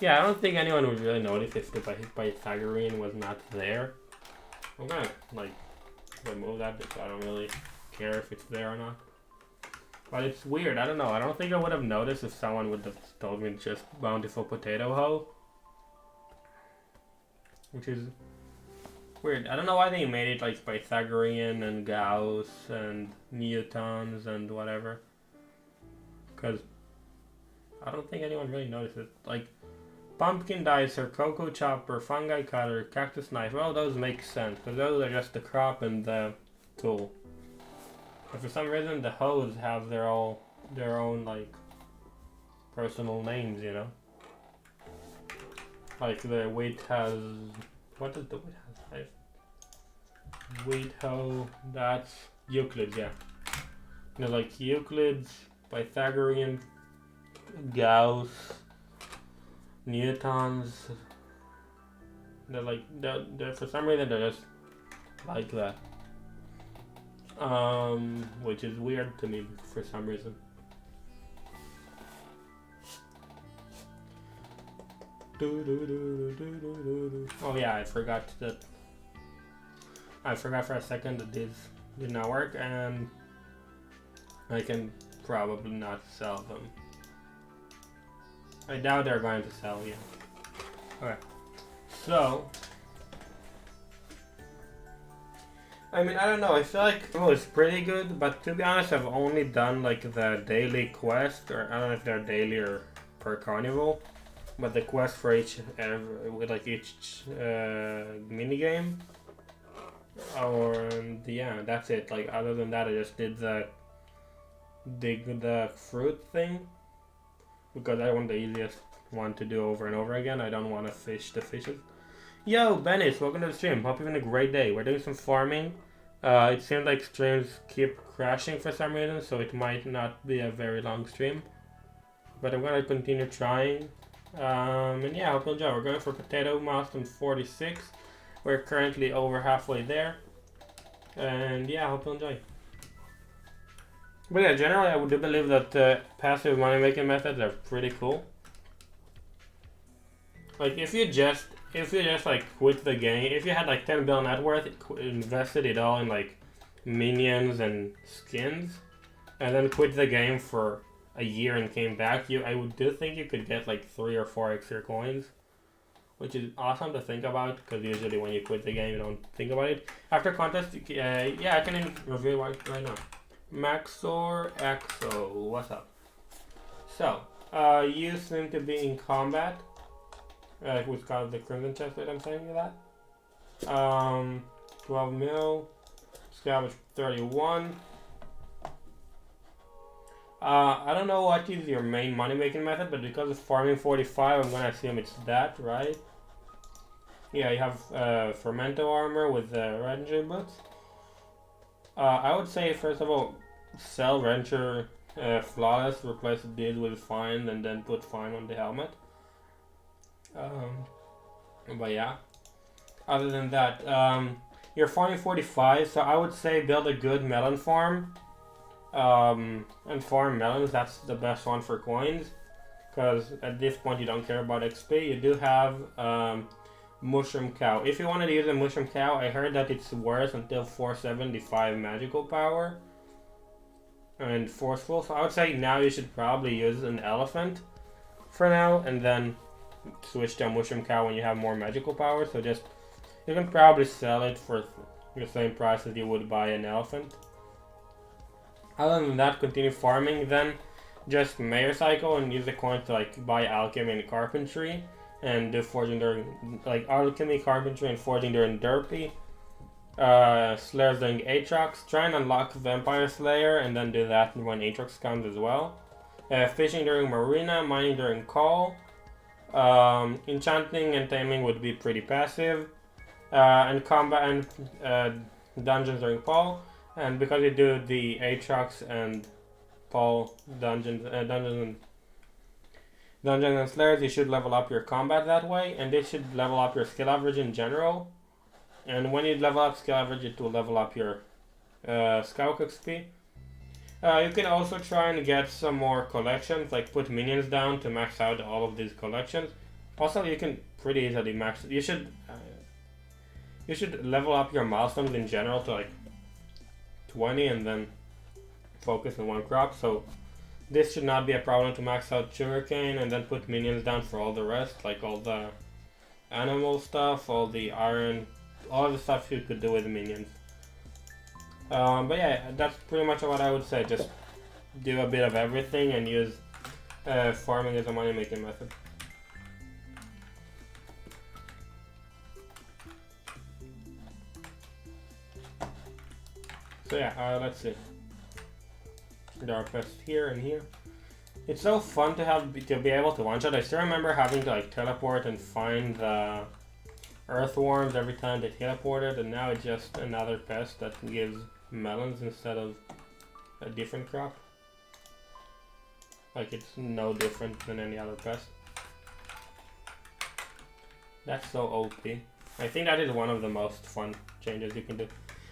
Yeah, I don't think anyone would really notice if the Pythagorean was not there. I'm gonna, like, remove that because I don't really care if it's there or not. But it's weird, I don't know. I don't think I would have noticed if someone would have told me just bountiful potato hoe. Which is weird. I don't know why they made it like Pythagorean and Gauss and Newtons and whatever. Because I don't think anyone really noticed it. Like, pumpkin dicer, cocoa chopper, fungi cutter, cactus knife, well, those make sense, because those are just the crop and the tool. But for some reason, the hoes have their own, like, personal names, you know? Like, the wheat has... what does the wheat have? Wheat hoe, that's Euclid's, yeah. You know, like, Euclid's, Pythagorean, Gauss, Newtons, they're like, they're for some reason they're just like that. Which is weird to me for some reason. Oh yeah, I forgot for a second that this did not work, and I can probably not sell them. I doubt they're going to sell, yeah. Okay. So, I mean, I don't know, I feel like it was pretty good, but to be honest, I've only done like the daily quest, or I don't know if they're daily or per carnival, but the quest for each mini game. Yeah, that's it. Like, other than that, I just did dig the fruit thing. Because I want the easiest one to do over and over again. I don't want to fish the fishes. Yo, Bennis, welcome to the stream. Hope you're having a great day. We're doing some farming. It seems like streams keep crashing for some reason, so it might not be a very long stream. But I'm going to continue trying. And yeah, I hope you enjoy. We're going for potato milestone 46. We're currently over halfway there. And yeah, I hope you enjoy. But yeah, generally I do believe that passive money making methods are pretty cool. Like, if you just like quit the game, if you had like 10 billion net worth, invested it all in like minions and skins, and then quit the game for a year and came back, I do think you could get like 3 or 4 extra coins, which is awesome to think about, because usually when you quit the game you don't think about it. After contest, yeah, I can review right now. Maxor Exo, what's up? So, you seem to be in combat. Who's got the Crimson Chest that I'm saying that? 12 mil, scavenge 31. I don't know what is your main money making method, but because of farming 45, I'm gonna assume it's that, right? Yeah, you have Fermento armor with Ranger boots. I would say, first of all, sell Venture Flawless, replace this with Fine, and then put Fine on the helmet. But yeah, other than that, you're farming 45, so I would say build a good melon farm, and farm melons. That's the best one for coins, because at this point you don't care about XP. You do have Mushroom Cow. If you wanted to use a Mushroom Cow, I heard that it's worse until 475 magical power and forceful. So I would say now you should probably use an elephant for now, and then switch to a Mushroom Cow when you have more magical power. So just, you can probably sell it for the same price as you would buy an elephant. Other than that, continue farming, then just Mayor Cycle and use the coin to like buy alchemy and carpentry and do forging during, like alchemy, carpentry, and forging during Derpy. Slayers during Aatrox. Try and unlock Vampire Slayer and then do that when Aatrox comes as well. Fishing during Marina, mining during Call. Enchanting and taming would be pretty passive. And combat and dungeons during Paul. And because you do the Aatrox and Paul dungeons and Slayers, you should level up your combat that way, and this should level up your skill average in general. And when you level up skill average, it will level up your Scout XP. You can also try and get some more collections, like put minions down to max out all of these collections. Also, you can pretty easily max. You should level up your milestones in general to like 20 and then focus on one crop. So this should not be a problem to max out sugarcane and then put minions down for all the rest, like all the animal stuff, all the iron, all the stuff you could do with minions. But yeah, that's pretty much what I would say. Just do a bit of everything and use farming as a money making method. So yeah, let's see. There are pests here and here. It's so fun to be able to one shot. I still remember having to like teleport and find the earthworms every time they teleported, and now it's just another pest that gives melons instead of a different crop. Like it's no different than any other pest. That's so OP. I think that is one of the most fun changes you can do.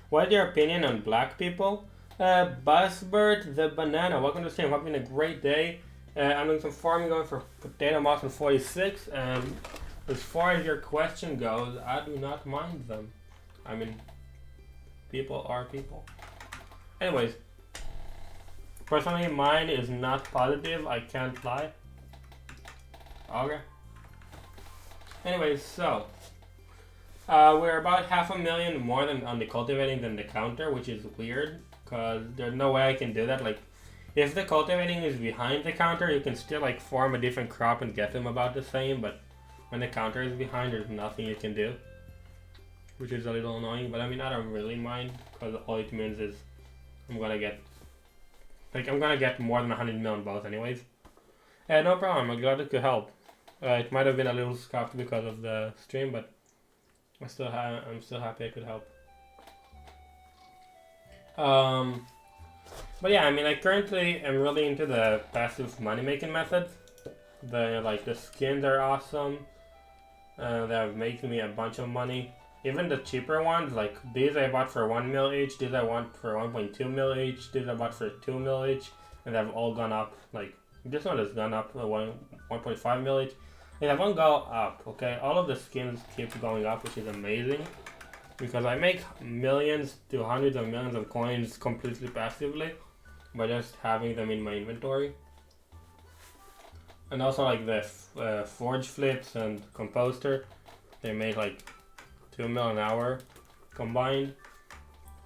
What is your opinion on black people? Buzzbird the Banana, welcome to the stream. Having a great day. I'm doing some farming, going for potato moss and 46, and as far as your question goes, I do not mind them. I mean, people are people. Anyways, personally, mine is not positive. I can't lie. Okay. Anyways, so we're about 500,000 more than on the cultivating than the counter, which is weird because there's no way I can do that. Like, if the cultivating is behind the counter, you can still like farm a different crop and get them about the same, but when the counter is behind, there's nothing you can do, which is a little annoying. But I mean, I don't really mind because all it means is I'm gonna get more than 100 million both anyways. No problem. I'm glad it could help. It might have been a little scuffed because of the stream, but I'm still happy I could help. But yeah, I mean, I currently am really into the passive money making methods. The skins are awesome. They have making me a bunch of money. Even the cheaper ones, like these I bought for 1 mil each, these I want for 1.2 mil each, these I bought for 2 mil each, and they've all gone up. Like this one has gone up 1.5 mil each. They haven't gone up, okay? All of the skins keep going up, which is amazing. Because I make millions to hundreds of millions of coins completely passively by just having them in my inventory. And also like the forge flips and composter, they make like 2 mil an hour combined,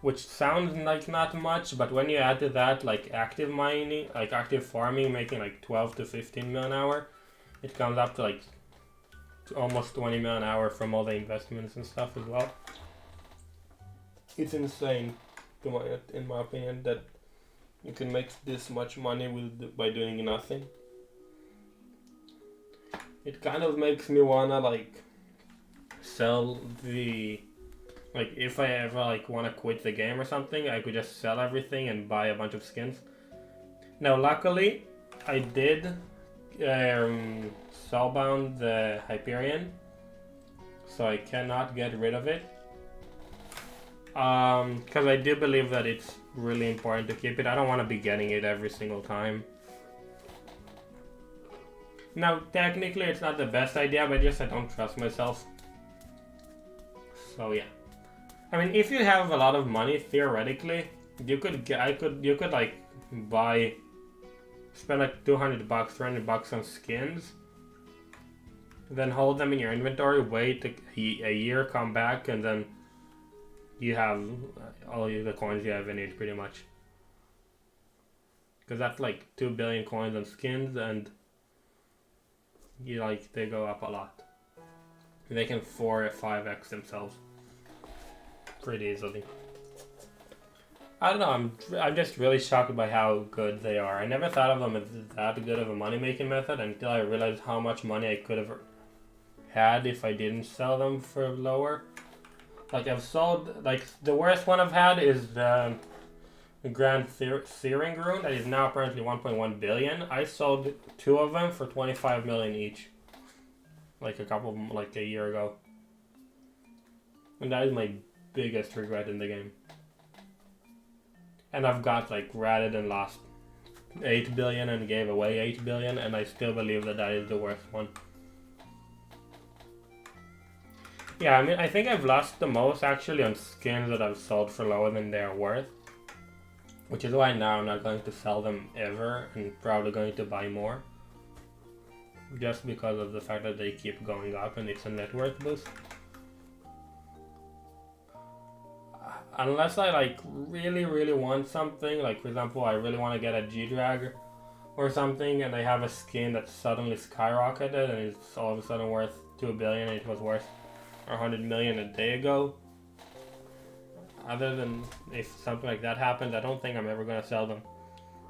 which sounds like not much, but when you add to that like active mining, like active farming making like 12 to 15 mil an hour, it comes up to like almost 20 mil an hour from all the investments and stuff as well. It's insane, in my opinion, that you can make this much money by doing nothing. It kind of makes me wanna like sell the, like if I ever like wanna quit the game or something, I could just sell everything and buy a bunch of skins. Now luckily I did soulbound the Hyperion, so I cannot get rid of it. Because I do believe that it's really important to keep it. I don't want to be getting it every single time. Now, technically it's not the best idea, but just I don't trust myself So yeah. I mean, if you have a lot of money, theoretically, you could like spend like $200, $300 on skins, then hold them in your inventory, wait a year, come back, and then you have all the coins you ever need, pretty much. Because that's like 2 billion coins on skins, and they go up a lot. They can 4 or 5x themselves pretty easily. I don't know, I'm just really shocked by how good they are. I never thought of them as that good of a money-making method until I realized how much money I could have had if I didn't sell them for lower. Like, I've sold, like, the worst one I've had is the Grand Searing Rune that is now apparently 1.1 billion. I sold 2 of them for 25 million each. Like a year ago. And that is my biggest regret in the game. And I've got like ratted and lost 8 billion and gave away 8 billion, and I still believe that is the worst one. Yeah, I mean, I think I've lost the most actually on skins that I've sold for lower than they're worth. Which is why now I'm not going to sell them ever, and probably going to buy more. Just because of the fact that they keep going up and it's a net worth boost. Unless I like really want something, like for example I really want to get a G-Drag or something, and I have a skin that suddenly skyrocketed and it's all of a sudden worth 2 billion and it was worth 100 million a day ago. Other than if something like that happens, I don't think I'm ever going to sell them.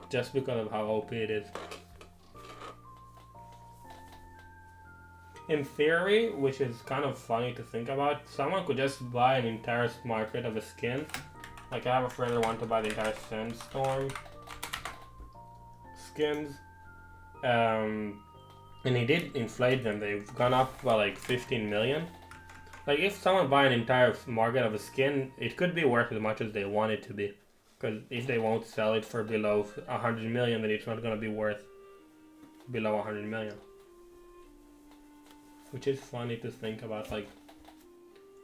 Just because of how OP it is. In theory, which is kind of funny to think about, someone could just buy an entire market of a skin. Like I have a friend that wants to buy the entire Sandstorm skins. And he did inflate them. They've gone up by like 15 million. Like if someone buy an entire market of a skin, it could be worth as much as they want it to be. Because if they won't sell it for below 100 million, then it's not going to be worth below 100 million. Which is funny to think about, like,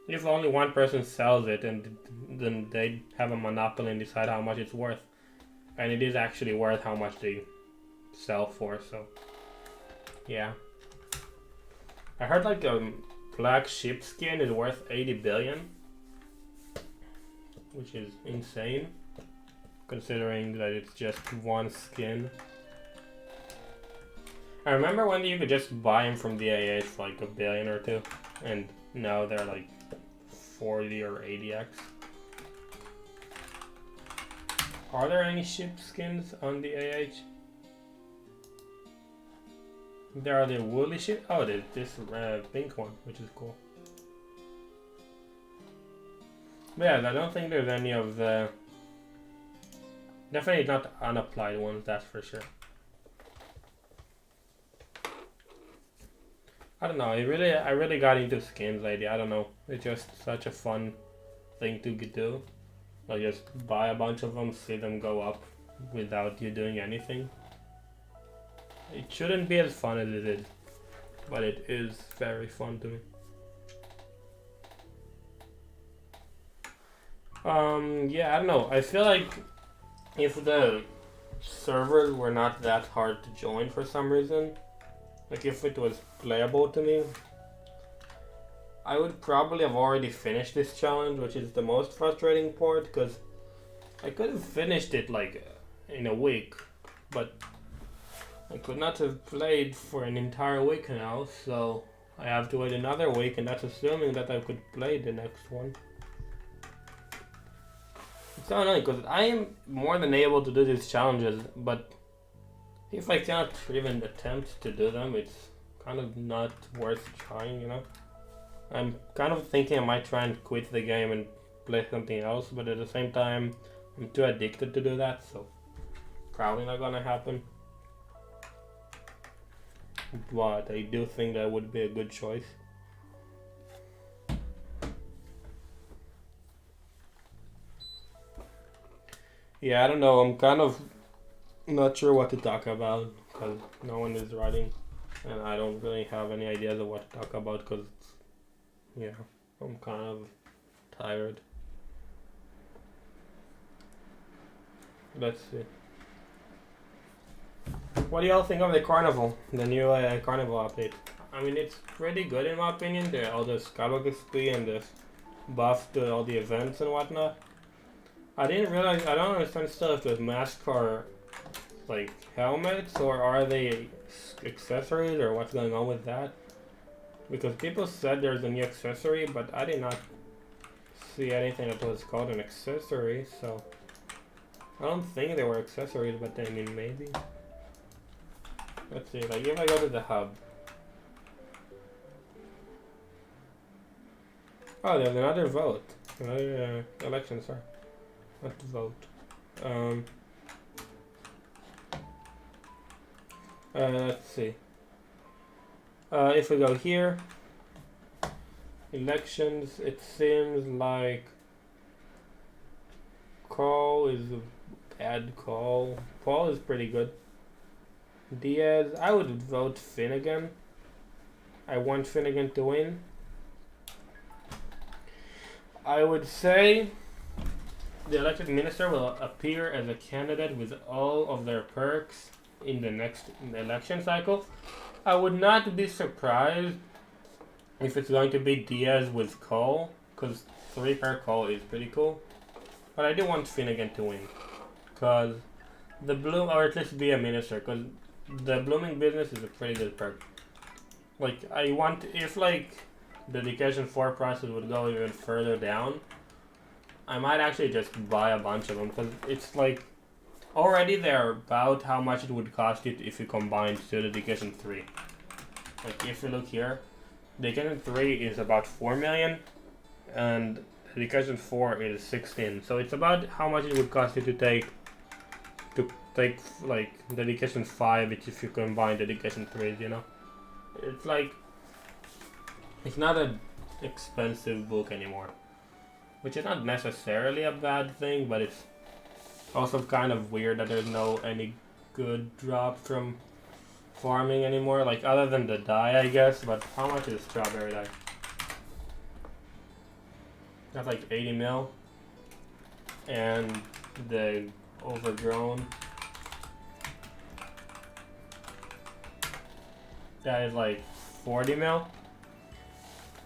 if only one person sells it, and then they have a monopoly and decide how much it's worth. And it is actually worth how much they sell for, so, yeah. I heard, like, a black ship skin is worth 80 billion. Which is insane, considering that it's just one skin. I remember when you could just buy them from the AH for like $1 billion or 2, and now they're like 40 or 80x. Are there any ship skins on the AH? There are the woolly ship. Oh, there's this pink one, which is cool. But yeah, I don't think there's any of the... Definitely not unapplied ones, that's for sure. I don't know, I really got into skins lately. I don't know, it's just such a fun thing to do. Like just buy a bunch of them, see them go up without you doing anything. It shouldn't be as fun as it is, but it is very fun to me. Yeah, I don't know, I feel like if the servers were not that hard to join for some reason, like if it was playable to me, I would probably have already finished this challenge, which is the most frustrating part, because I could have finished it like in a week, but I could not have played for an entire week now, so I have to wait another week, and that's assuming that I could play the next one. It's so annoying, because I am more than able to do these challenges, but if I cannot even attempt to do them, it's kind of not worth trying, you know? I'm kind of thinking I might try and quit the game and play something else, but at the same time, I'm too addicted to do that, so probably not gonna happen. But I do think that would be a good choice. Yeah, I don't know, I'm kind of not sure what to talk about because no one is writing, and I don't really have any ideas of what to talk about because, yeah, I'm kind of tired. Let's see. What do y'all think of the carnival? The new carnival update? I mean, it's pretty good in my opinion. There all the Skyblock XP and the buff to all the events and whatnot. I didn't realize. I don't understand still if the masks are like helmets or are they accessories or what's going on with that. Because people said there's a new accessory, but I did not see anything that was called an accessory. So I don't think they were accessories, but I mean maybe. Let's see. Like if I go to the hub. Oh, there's another vote. Another election, sorry. Not vote. Let's see. If we go here, elections, it seems like Call is a bad call. Paul is pretty good. Diaz, I would vote Finnegan. I want Finnegan to win. I would say the elected minister will appear as a candidate with all of their perks in the next election cycle. I would not be surprised if it's going to be Diaz with Cole, because 3 per Cole is pretty cool. But I do want Finnegan to win, because the bloom, or at least be a minister, because the blooming business is a pretty good perk. Like, I want, if like dedication 4 prices would go even further down, I might actually just buy a bunch of them, because it's like already they're about how much it would cost you if you combined to dedication 3. Like if you look here, dedication 3 is about 4 million and dedication 4 is 16. So it's about how much it would cost you to take like dedication 5 if you combine dedication 3, you know? It's like, it's not an expensive book anymore, which is not necessarily a bad thing, but it's also kind of weird that there's no any good drop from farming anymore, like other than the dye, I guess. But how much is strawberry dye? That's like 80 mil, and the overgrown, that is like 40 mil.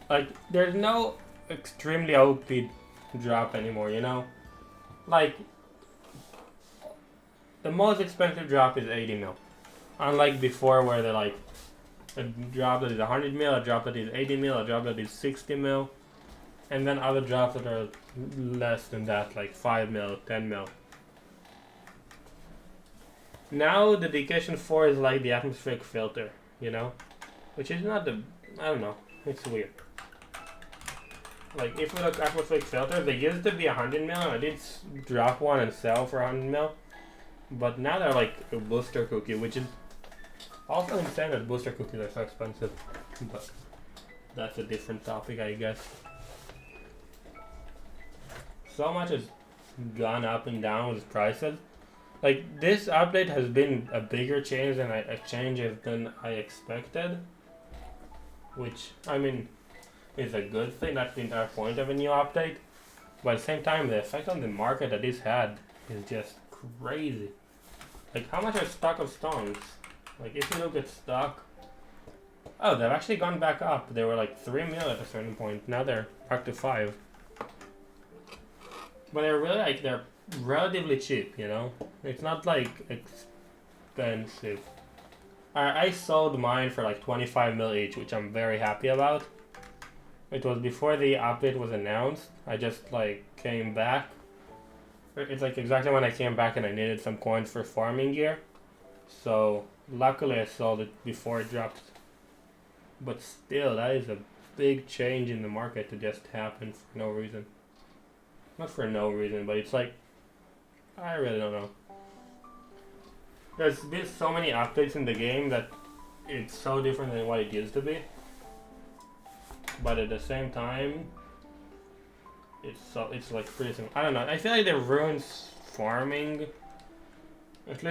Like there's no extremely OP drop anymore, you know? Like the most expensive drop is 80 mil. Unlike before where they're like a drop that is 100 mil, a drop that is 80 mil, a drop that is 60 mil, and then other drops that are less than that, like 5 mil, 10 mil. Now the dedication 4 is like the atmospheric filter, you know? Which is not the, I don't know, it's weird. Like if we look at atmospheric filters, they used to be 100 mil, and I did drop one and sell for 100 mil. But now they're like a booster cookie, which is also insane that booster cookies are so expensive. But that's a different topic, I guess. So much has gone up and down with prices. Like this update has been a bigger change than I expected. Which, I mean, is a good thing. That's the entire point of a new update. But at the same time, the effect on the market that this had is just crazy. Like, how much are stock of stones? Like, if you look at stock, oh, they've actually gone back up. They were like 3 mil at a certain point. Now they're back to 5. But they're really like, they're relatively cheap, you know? It's not like expensive. I sold mine for like 25 mil each, which I'm very happy about. It was before the update was announced. I just like came back. It's like exactly when I came back and I needed some coins for farming gear. So luckily I sold it before it dropped. But still, that is a big change in the market to just happen for no reason. Not for no reason, but it's like, I really don't know. There's been so many updates in the game that it's so different than what it used to be. But at the same time, it's like pretty simple. I don't know. I feel like they ruined farming